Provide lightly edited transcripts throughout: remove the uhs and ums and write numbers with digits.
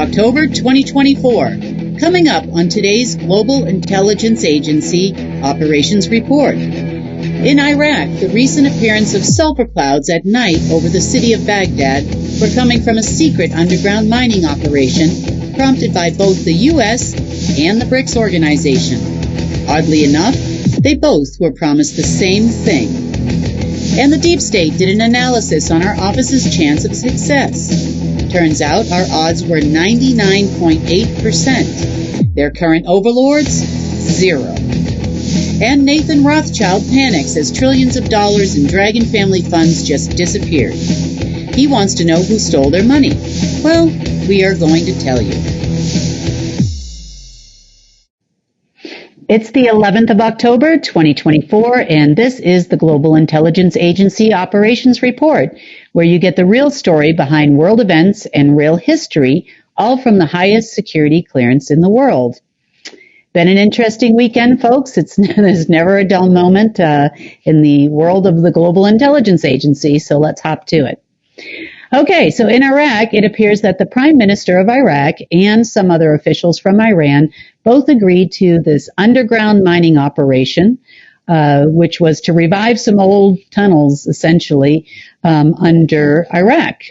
October 2024. Coming up on today's Global Intelligence Agency Operations Report. In Iraq, the recent appearance of sulfur clouds at night over the city of Baghdad were coming from a secret underground mining operation prompted by both the U.S. and the BRICS organization. Oddly enough, they both were promised the same thing. And the Deep State did an analysis on our office's chance of success. Turns out our odds were 99.8%. Their current overlords, 0. And Nathan Rothschild panics as trillions of dollars in Dragon family funds just disappeared. He wants to know who stole their money. Well, we are going to tell you. It's the 11th of October, 2024, and this is the Global Intelligence Agency Operations Report, where you get the real story behind world events and real history, all from the highest security clearance in the world. Been an interesting weekend, folks. There's never a dull moment in the world of the Global Intelligence Agency, so let's hop to it. Okay, so in Iraq, it appears that the Prime Minister of Iraq and some other officials from Iran both agreed to this underground mining operation, which was to revive some old tunnels, essentially, under Iraq.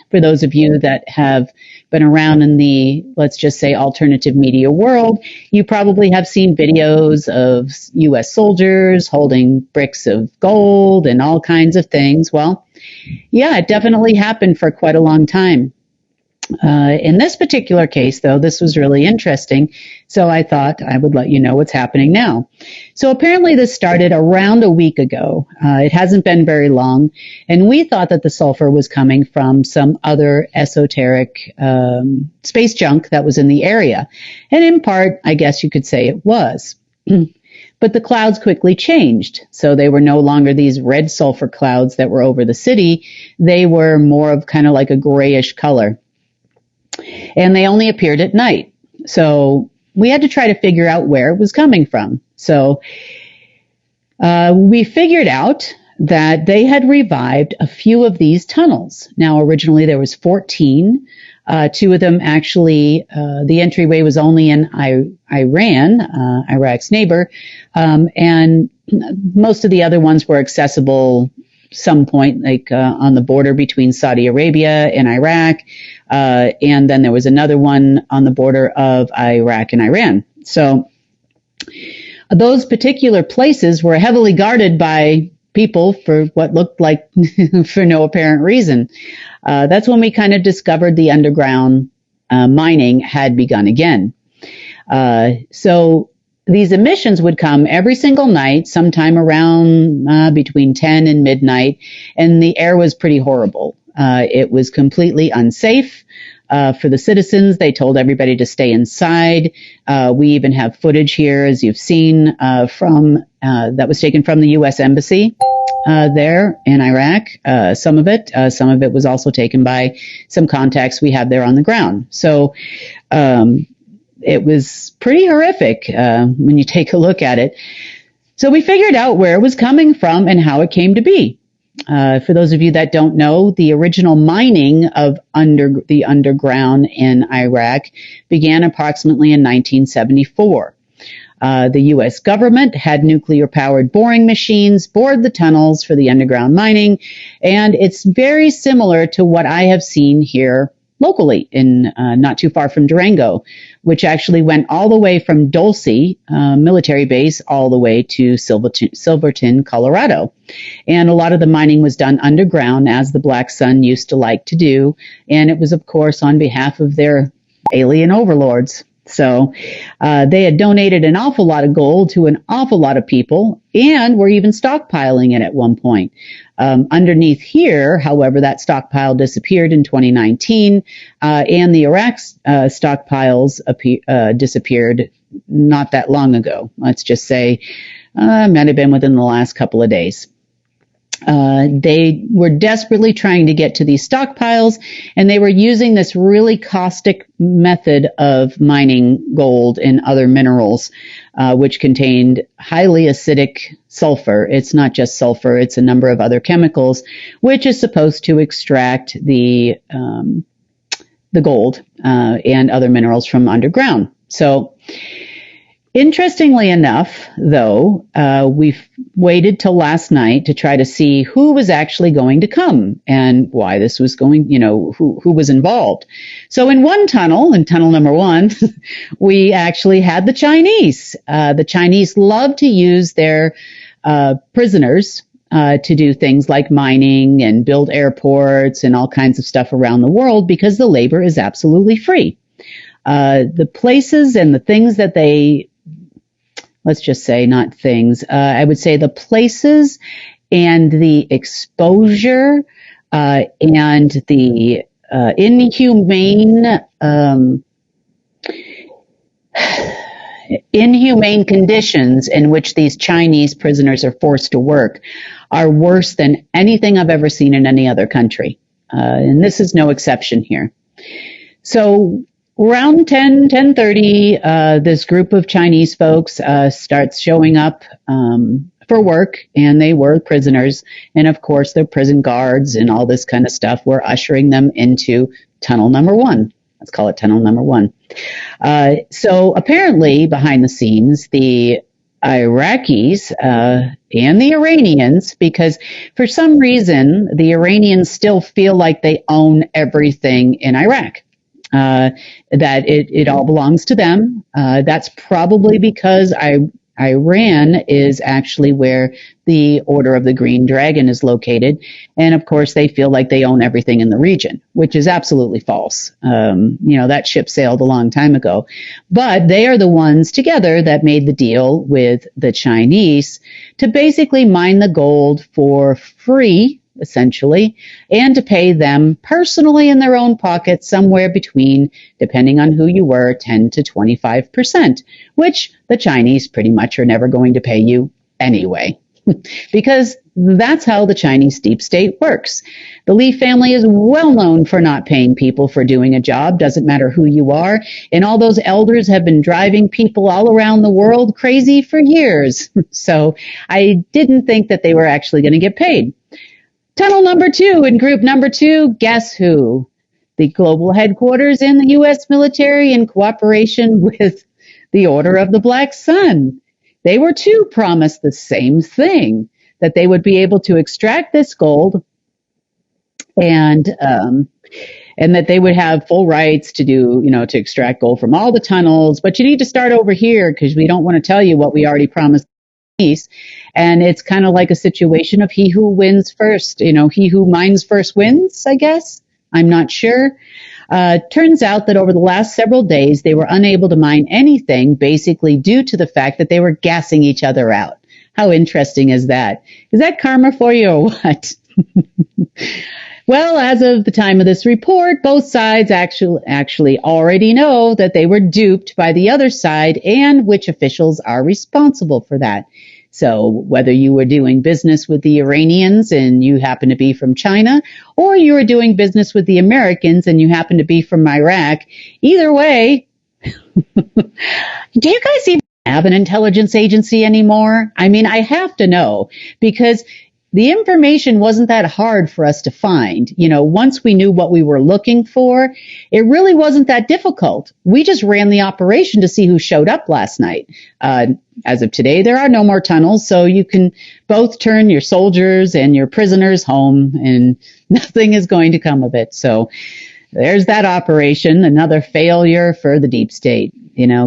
For those of you that have been around in the, let's just say, alternative media world, you probably have seen videos of U.S. soldiers holding bricks of gold and all kinds of things. Well, yeah, it definitely happened for quite a long time. In this particular case, though, this was really interesting, so I thought I would let you know what's happening now. So apparently this started around a week ago. It hasn't been very long, and we thought that the sulfur was coming from some other esoteric space junk that was in the area. And in part, I guess you could say it was. But the clouds quickly changed. So they were no longer these red sulfur clouds that were over the city. They were more of kind of like a grayish color. And they only appeared at night. So we had to try to figure out where it was coming from. So we figured out that they had revived a few of these tunnels. Now, originally there was 14. 2 of them actually, the entryway was only in Iran, Iraq's neighbor, and most of the other ones were accessible some point, like on the border between Saudi Arabia and Iraq, and then there was another one on the border of Iraq and Iran. So those particular places were heavily guarded by people for what looked like for no apparent reason. That's when we kind of discovered the underground mining had begun again. So these emissions would come every single night, sometime around between 10 and midnight, and the air was pretty horrible. It was completely unsafe for the citizens. They told everybody to stay inside. We even have footage here, as you've seen, from that was taken from the U.S. Embassy there in Iraq. Some of it was also taken by some contacts we have there on the ground. So it was pretty horrific when you take a look at it. So we figured out where it was coming from and how it came to be. For those of you that don't know, the original mining of the underground in Iraq began approximately in 1974. The U.S. government had nuclear-powered boring machines bored the tunnels for the underground mining, and it's very similar to what I have seen here locally in not too far from Durango, which actually went all the way from Dulce military base all the way to Silverton, Colorado. And a lot of the mining was done underground, as the Black Sun used to like to do, and it was, of course, on behalf of their alien overlords. So they had donated an awful lot of gold to an awful lot of people, and were even stockpiling it at one point. Underneath here, however, that stockpile disappeared in 2019, and the Iraq stockpiles disappeared not that long ago. Let's just say might have been within the last couple of days. They were desperately trying to get to these stockpiles, and they were using this really caustic method of mining gold and other minerals, which contained highly acidic sulfur. It's not just sulfur, it's a number of other chemicals, which is supposed to extract the the gold and other minerals from underground. So, interestingly enough, though, we've waited till last night to try to see who was actually going to come and why this was going, who was involved. So in one tunnel, in tunnel number one, we actually had the Chinese. The Chinese love to use their prisoners to do things like mining and build airports and all kinds of stuff around the world because the labor is absolutely free. The places and the things that let's just say not things, I would say the places and the exposure and the inhumane conditions in which these Chinese prisoners are forced to work are worse than anything I've ever seen in any other country. And this is no exception here. So around 10:30, this group of Chinese folks starts showing up for work, and they were prisoners. And of course, the prison guards and all this kind of stuff were ushering them into tunnel number one. Let's call it tunnel number one. So apparently, behind the scenes, the Iraqis and the Iranians, because for some reason, the Iranians still feel like they own everything in Iraq. That it all belongs to them. That's probably because Iran is actually where the Order of the Green Dragon is located. And of course, they feel like they own everything in the region, which is absolutely false. That ship sailed a long time ago. But they are the ones together that made the deal with the Chinese to basically mine the gold for free, essentially, and to pay them personally in their own pockets somewhere between, depending on who you were, 10 to 25%, which the Chinese pretty much are never going to pay you anyway, because that's how the Chinese deep state works. The Lee family is well known for not paying people for doing a job, doesn't matter who you are, and all those elders have been driving people all around the world crazy for years. So I didn't think that they were actually going to get paid. Tunnel number two, in group number two, guess who? The global headquarters in the U.S. military in cooperation with the Order of the Black Sun. They were too promised the same thing, that they would be able to extract this gold and that they would have full rights to to extract gold from all the tunnels. But you need to start over here because we don't want to tell you what we already promised. And it's kind of like a situation of he who wins first, he who mines first wins, I guess. I'm not sure. Turns out that over the last several days, they were unable to mine anything, basically due to the fact that they were gassing each other out. How interesting is that? Is that karma for you or what? Well, as of the time of this report, both sides actually already know that they were duped by the other side and which officials are responsible for that. So whether you were doing business with the Iranians and you happen to be from China, or you were doing business with the Americans and you happen to be from Iraq, either way, do you guys even have an intelligence agency anymore? I mean, I have to know, because the information wasn't that hard for us to find. Once we knew what we were looking for, it really wasn't that difficult. We just ran the operation to see who showed up last night. As of today, there are no more tunnels, so you can both turn your soldiers and your prisoners home, and nothing is going to come of it. So there's that operation, another failure for the deep state.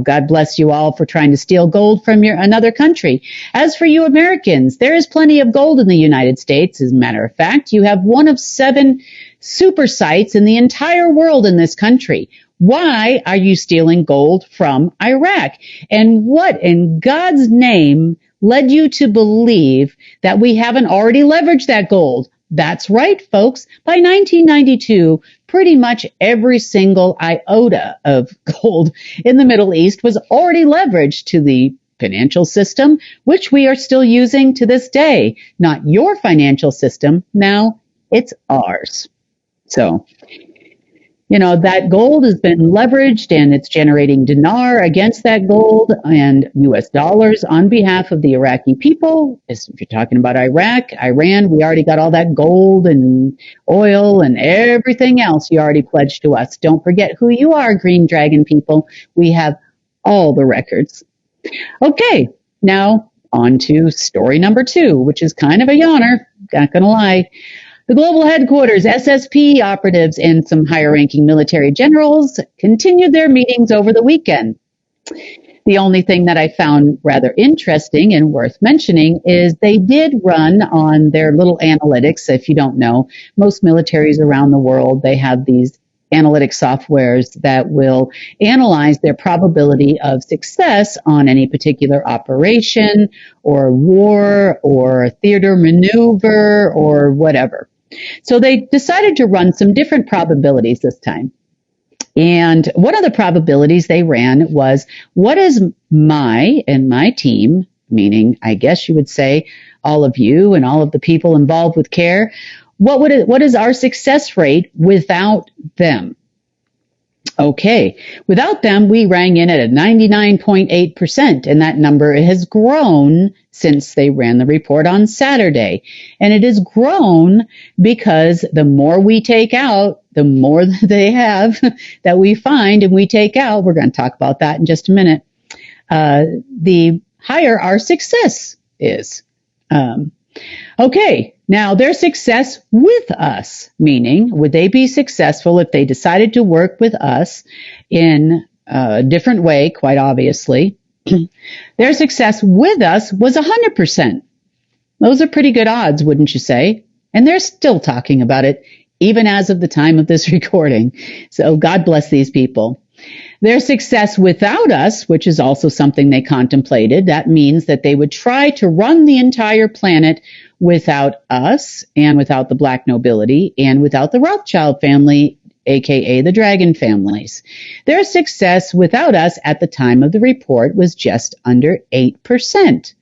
God bless you all for trying to steal gold from another country. As for you Americans, there is plenty of gold in the United States. As a matter of fact, you have one of 7 super sites in the entire world in this country. Why are you stealing gold from Iraq? And what in God's name led you to believe that we haven't already leveraged that gold? That's right, folks. By 1992, pretty much every single iota of gold in the Middle East was already leveraged to the financial system, which we are still using to this day. Not your financial system. Now it's ours. So That gold has been leveraged and it's generating dinar against that gold and US dollars on behalf of the Iraqi people. If you're talking about Iraq, Iran, we already got all that gold and oil and everything else you already pledged to us. Don't forget who you are, Green Dragon people. We have all the records. Okay, now on to story number 2, which is kind of a yawner, not going to lie. The global headquarters, SSP operatives, and some higher-ranking military generals continued their meetings over the weekend. The only thing that I found rather interesting and worth mentioning is they did run on their little analytics. If you don't know, most militaries around the world, they have these analytic softwares that will analyze their probability of success on any particular operation or war or theater maneuver or whatever. So they decided to run some different probabilities this time. And one of the probabilities they ran was, what is my and my team, meaning I guess you would say all of you and all of the people involved with CARE, what is our success rate without them? Okay, without them, we rang in at a 99.8%, and that number has grown since they ran the report on Saturday. And it has grown because the more we take out, the more they have that we find and we take out. We're going to talk about that in just a minute. The higher our success is. Okay, now their success with us, meaning would they be successful if they decided to work with us in a different way, quite obviously. Their success with us was 100%. Those are pretty good odds, wouldn't you say? And they're still talking about it, even as of the time of this recording. So God bless these people. Their success without us, which is also something they contemplated, that means that they would try to run the entire planet without us and without the black nobility and without the Rothschild family, aka the Dragon families. Their success without us at the time of the report was just under 8%.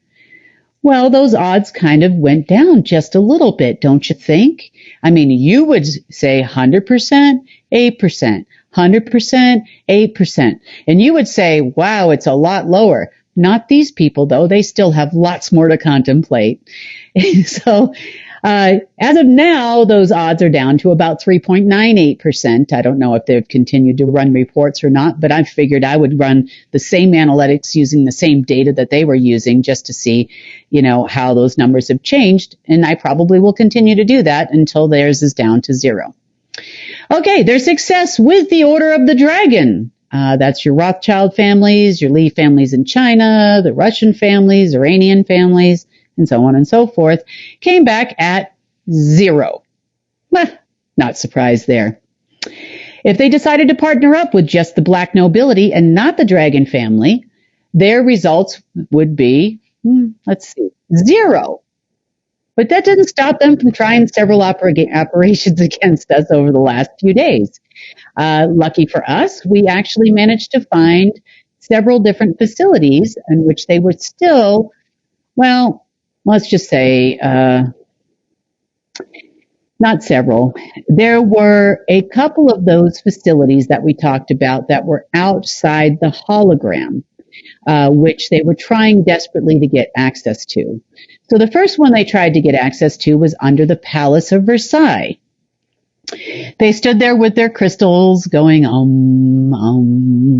Well, those odds kind of went down just a little bit, don't you think? I mean, you would say 100%, 8%. 100%, 8%. And you would say, wow, it's a lot lower. Not these people, though. They still have lots more to contemplate. So as of now, those odds are down to about 3.98%. I don't know if they've continued to run reports or not, but I figured I would run the same analytics using the same data that they were using just to see, how those numbers have changed. And I probably will continue to do that until theirs is down to 0. Okay, their success with the Order of the Dragon. That's your Rothschild families, your Lee families in China, the Russian families, Iranian families, and so on and so forth, came back at 0. Not surprised there. If they decided to partner up with just the black nobility and not the Dragon family, their results would be, 0. But that didn't stop them from trying several operations against us over the last few days. Lucky for us, we actually managed to find several different facilities in which they were still, well, let's just say, not several. There were a couple of those facilities that we talked about that were outside the hologram, which they were trying desperately to get access to. So the first one they tried to get access to was under the Palace of Versailles. They stood there with their crystals going,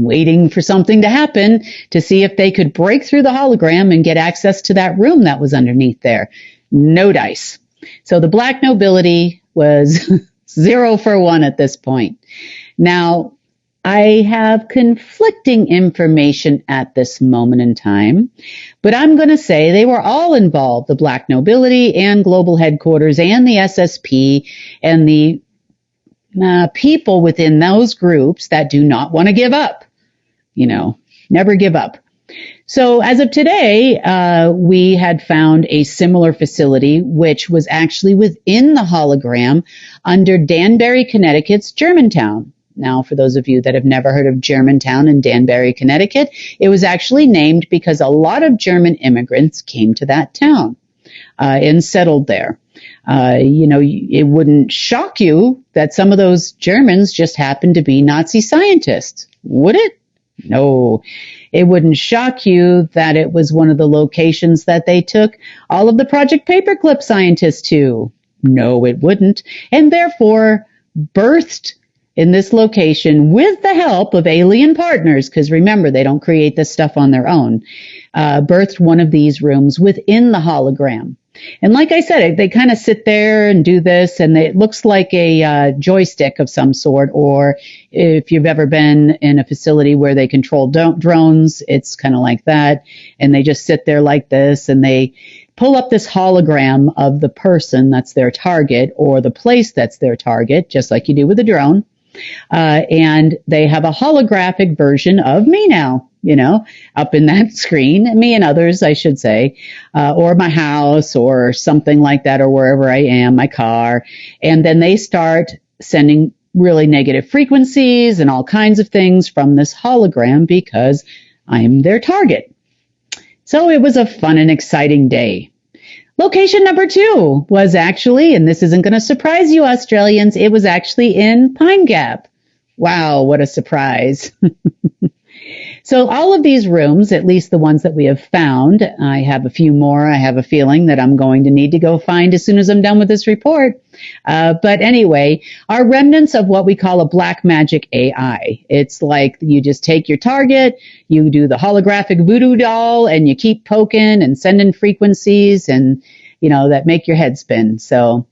waiting for something to happen to see if they could break through the hologram and get access to that room that was underneath there. No dice. So the black nobility was 0 for 1 at this point. Now, I have conflicting information at this moment in time, but I'm going to say they were all involved, the black nobility and global headquarters and the SSP and the people within those groups that do not want to give up. Never give up. So as of today, we had found a similar facility, which was actually within the hologram under Danbury, Connecticut's Germantown. Now, for those of you that have never heard of Germantown in Danbury, Connecticut, it was actually named because a lot of German immigrants came to that town. and settled there. It wouldn't shock you that some of those Germans just happened to be Nazi scientists, would it? No. It wouldn't shock you that it was one of the locations that they took all of the Project Paperclip scientists to. No, it wouldn't. And therefore birthed in this location with the help of alien partners, because remember, they don't create this stuff on their own, birthed one of these rooms within the hologram. And like I said, they kind of sit there and do this, and it looks like a joystick of some sort, or if you've ever been in a facility where they control drones, it's kind of like that. And they just sit there like this, and they pull up this hologram of the person that's their target, or the place that's their target, just like you do with a drone. And they have a holographic version of me now, up in that screen, me and others, I should say, or my house or something like that, or wherever I am, my car. And then they start sending really negative frequencies and all kinds of things from this hologram because I'm their target. So it was a fun and exciting day. Location number 2 was actually, and this isn't going to surprise you Australians, it was actually in Pine Gap. Wow, what a surprise. So all of these rooms, at least the ones that we have found, I have a few more. I have a feeling that I'm going to need to go find as soon as I'm done with this report. But anyway, are remnants of what we call a black magic AI. It's like you just take your target, you do the holographic voodoo doll, and you keep poking and sending frequencies and, that make your head spin. So,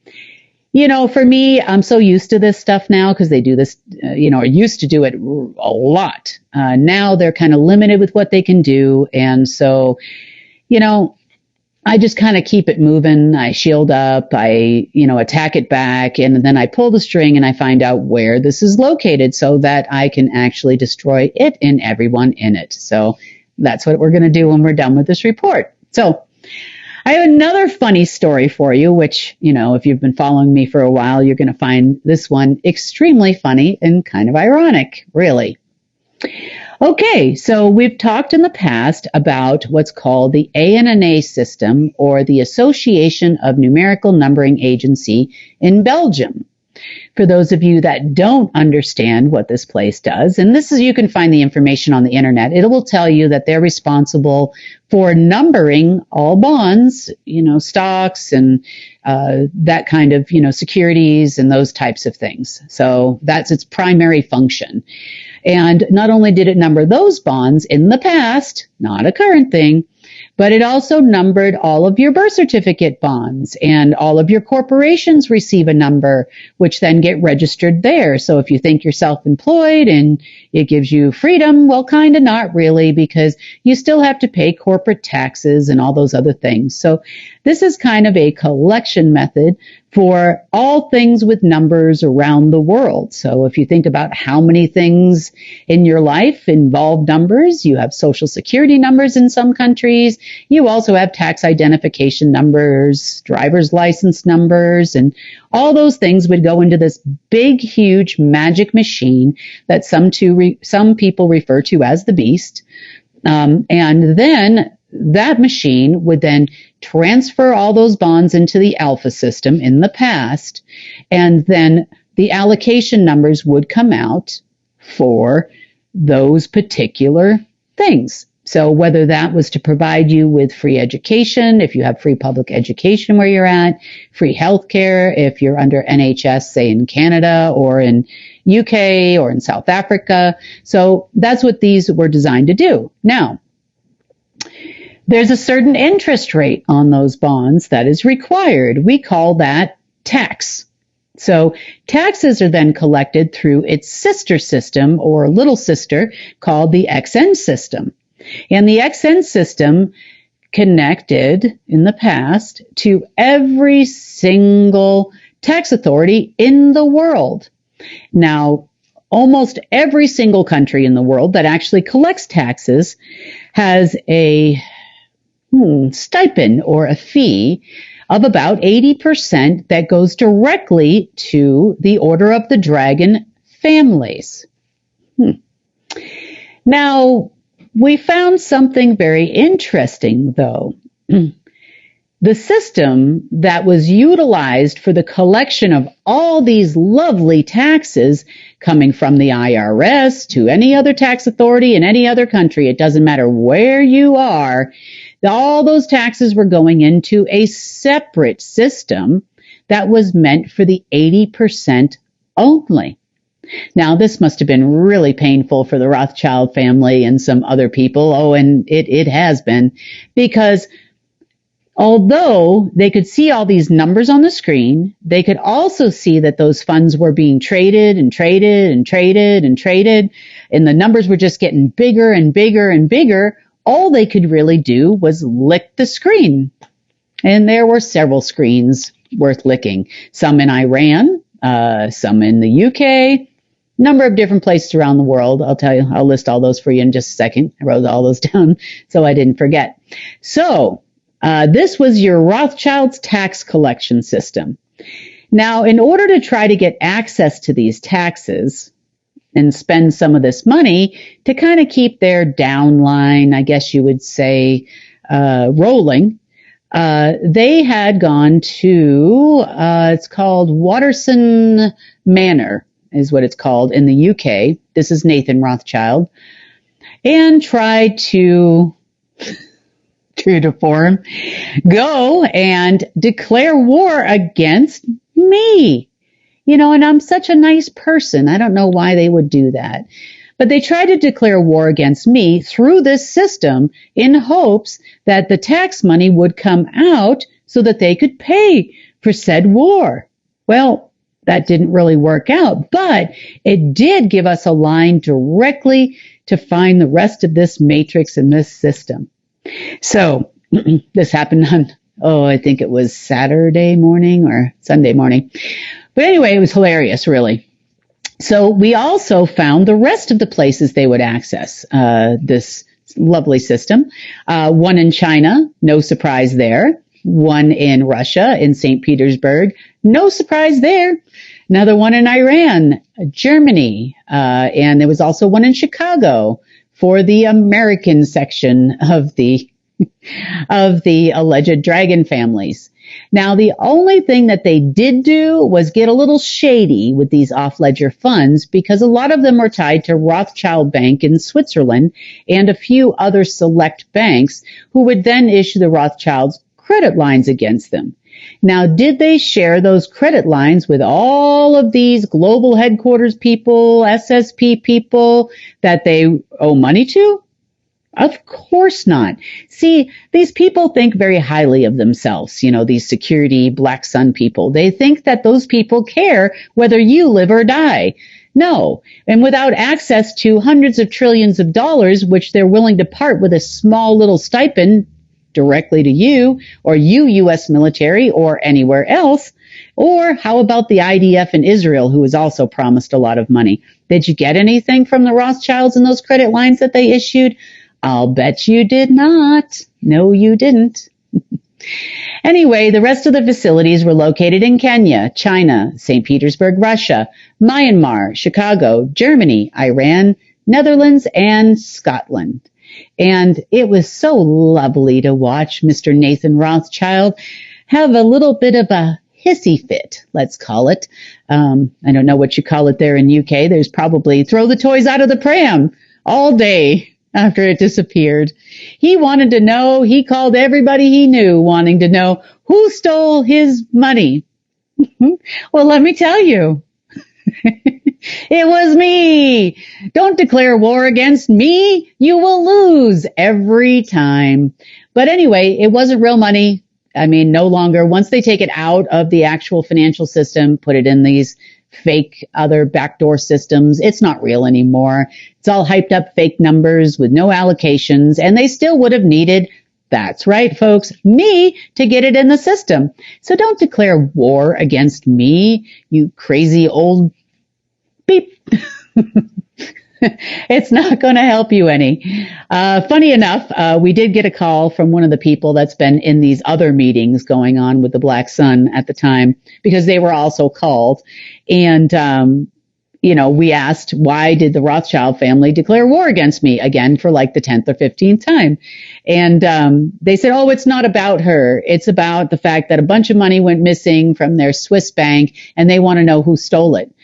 for me, I'm so used to this stuff now because they do this, or used to do it a lot. Now they're kind of limited with what they can do. And so, I just kind of keep it moving. I shield up, I, attack it back, and then I pull the string and I find out where this is located so that I can actually destroy it and everyone in it. So that's what we're going to do when we're done with this report. So I have another funny story for you, which, if you've been following me for a while, you're going to find this one extremely funny and kind of ironic, really. Okay, so we've talked in the past about what's called the ANNA system, or the Association of Numerical Numbering Agency in Belgium. For those of you that don't understand what this place does, and you can find the information on the internet, it will tell you that they're responsible for numbering all bonds, stocks and that kind of, securities and those types of things. So that's its primary function. And not only did it number those bonds in the past, not a current thing, but it also numbered all of your birth certificate bonds, and all of your corporations receive a number, which then get registered there. So if you think you're self-employed and it gives you freedom, well, kind of not really, because you still have to pay corporate taxes and all those other things. So this is kind of a collection method for all things with numbers around the world. So if you think about how many things in your life involve numbers, you have social security numbers in some countries. You also have tax identification numbers, driver's license numbers, and all those things would go into this big, huge magic machine that some people refer to as the beast. And then that machine would then transfer all those bonds into the alpha system in the past, and then the allocation numbers would come out for those particular things. So whether that was to provide you with free education, if you have free public education where you're at, free healthcare, if you're under NHS, say in Canada or in UK or in South Africa. So that's what these were designed to do. Now, there's a certain interest rate on those bonds that is required. We call that tax. So taxes are then collected through its sister system or little sister called the XN system. And the XN system connected in the past to every single tax authority in the world. Now, almost every single country in the world that actually collects taxes has a stipend or a fee of about 80% that goes directly to the Order of the Dragon families. Now, we found something very interesting, though. The system that was utilized for the collection of all these lovely taxes coming from the IRS to any other tax authority in any other country, it doesn't matter where you are, all those taxes were going into a separate system that was meant for the 80% only. Now, this must have been really painful for the Rothschild family and some other people. Oh, and it has been, because although they could see all these numbers on the screen, they could also see that those funds were being traded and traded and traded and traded, and the numbers were just getting bigger and bigger and bigger. All they could really do was lick the screen. And there were several screens worth licking. Some in Iran, some in the UK, number of different places around the world. I'll list all those for you in just a second. I wrote all those down so I didn't forget. So, this was your Rothschild's tax collection system. Now, in order to try to get access to these taxes and spend some of this money to kind of keep their downline, I guess you would say, rolling, they had gone to, it's called Waterson Manor, is what it's called in the UK. This is Nathan Rothschild, and tried to true to form, go and declare war against me. And I'm such a nice person. I don't know why they would do that. But they tried to declare war against me through this system in hopes that the tax money would come out so that they could pay for said war. Well, that didn't really work out, but it did give us a line directly to find the rest of this matrix in this system. So this happened on, I think it was Saturday morning or Sunday morning. But anyway, it was hilarious, really. So we also found the rest of the places they would access this lovely system. One in China, no surprise there. One in Russia, in St. Petersburg, no surprise there. Another one in Iran, Germany, and there was also one in Chicago for the American section of the alleged dragon families. Now, the only thing that they did do was get a little shady with these off-ledger funds, because a lot of them were tied to Rothschild Bank in Switzerland and a few other select banks who would then issue the Rothschilds credit lines against them. Now, did they share those credit lines with all of these global headquarters people, SSP people that they owe money to? Of course not. See, these people think very highly of themselves, these security Black Sun people. They think that those people care whether you live or die. No. And without access to hundreds of trillions of dollars, which they're willing to part with a small little stipend directly to you, or you, U.S. military, or anywhere else. Or how about the IDF in Israel, who was also promised a lot of money? Did you get anything from the Rothschilds in those credit lines that they issued? I'll bet you did not. No, you didn't. Anyway, the rest of the facilities were located in Kenya, China, St. Petersburg, Russia, Myanmar, Chicago, Germany, Iran, Netherlands, and Scotland. And it was so lovely to watch Mr. Nathan Rothschild have a little bit of a hissy fit, let's call it. I don't know what you call it there in UK. There's probably throw the toys out of the pram all day after it disappeared. He wanted to know, he called everybody he knew wanting to know who stole his money. Well, let me tell you. It was me. Don't declare war against me. You will lose every time. But anyway, it wasn't real money. I mean, no longer. Once they take it out of the actual financial system, put it in these fake other backdoor systems, it's not real anymore. It's all hyped up fake numbers with no allocations, and they still would have needed, that's right, folks, me to get it in the system. So don't declare war against me, you crazy old beep. It's not going to help you any. Funny enough, we did get a call from one of the people that's been in these other meetings going on with the Black Sun at the time, because they were also called. And we asked, why did the Rothschild family declare war against me again for like the 10th or 15th time? And they said, oh, it's not about her. It's about the fact that a bunch of money went missing from their Swiss bank and they want to know who stole it.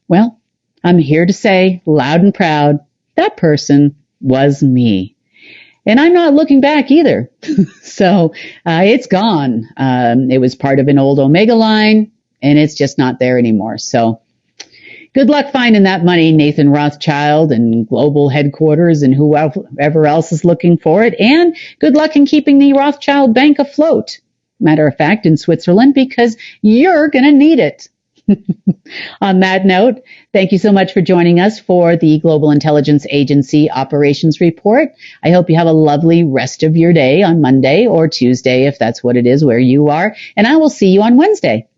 Well, I'm here to say loud and proud, that person was me. And I'm not looking back either. So it's gone. It was part of an old Omega line, and it's just not there anymore. So good luck finding that money, Nathan Rothschild and global headquarters and whoever else is looking for it. And good luck in keeping the Rothschild Bank afloat. Matter of fact, in Switzerland, because you're going to need it. On that note, thank you so much for joining us for the Global Intelligence Agency Operations Report. I hope you have a lovely rest of your day on Monday or Tuesday, if that's what it is where you are. And I will see you on Wednesday.